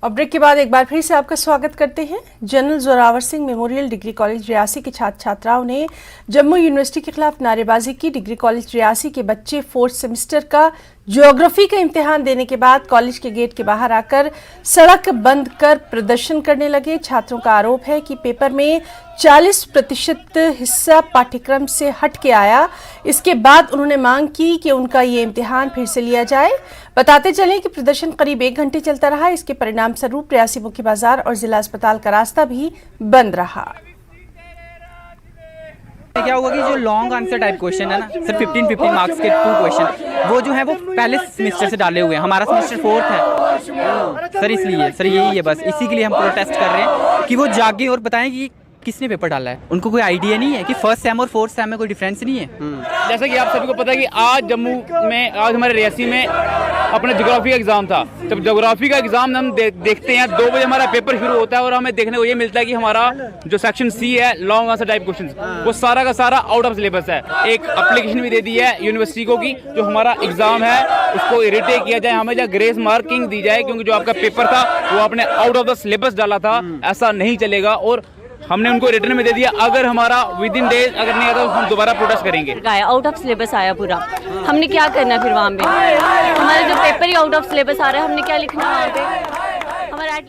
और ब्रेक के बाद एक बार फिर से आपका स्वागत करते हैं। General Zorawar Singh memorial degree college Reasi के छात्र छात्राओं ने जम्मू यूनिवर्सिटी के खिलाफ नारेबाजी की। डिग्री कॉलेज रियासी के बच्चे 4th सेमेस्टर का ज्योग्राफी का इम्तिहान देने के बाद कॉलेज के गेट के बाहर आकर सड़क बंद कर प्रदर्शन करने लगे। छात्रों का आरोप है कि पेपर में 40% हिस्सा पाठ्यक्रम से हट के आया। इसके बाद उन्होंने मांग की कि उनका ये इम्तिहान फिर से लिया जाए। बताते चलें कि प्रदर्शन करीब 1 घंटे चलता रहा। इसके परिणाम स्वरूप रियासी मुख्य बाजार और जिला अस्पताल का रास्ता भी बंद रहा। क्या हुआ कि जो लॉन्ग आंसर टाइप क्वेश्चन है ना सर, 15 मार्क्स के 2 क्वेश्चन वो जो है वो पहले सेमेस्टर से डाले हुए हैं। हमारा सेमेस्टर 4th है सर, इसलिए सर यही है, बस इसी के लिए हम प्रोटेस्ट कर रहे हैं कि वो जागे और बताएं कि किसने पेपर डाला है। उनको कोई आइडिया नहीं है कि 1st सेम और 4th सेम में कोई डिफरेंस नहीं है। जैसा कि आप सभी को पता है कि आज जम्मू में, आज हमारे रियासी में अपना ज्योग्राफी का एग्जाम था। जब ज्योग्राफी का एग्जाम हम देखते हैं 2 बजे हमारा पेपर शुरू होता है और हमें देखने को ये मिलता है कि हमारा जो सेक्शन सी है लॉन्ग आंसर टाइप क्वेश्चन वो सारा का सारा आउट ऑफ सिलेबस है। एक एप्लीकेशन भी दे दी है यूनिवर्सिटी को कि जो हमारा एग्जाम है उसको रिटेक किया जाए, हमें ग्रेस मार्किंग दी जाए, क्योंकि जो आपका पेपर था वो आपने आउट ऑफ द सिलेबस डाला था। ऐसा नहीं चलेगा और हमने उनको रिटर्न में दे दिया। अगर हमारा विद इन डेज अगर नहीं आता तो हम दोबारा प्रोटेस्ट करेंगे। आउट ऑफ सिलेबस आया पूरा, हमने क्या करना है फिर वहाँ पे? हमारा जो पेपर ही आउट ऑफ सिलेबस आ रहा है, हमने क्या लिखना है वहाँ पे? हमारा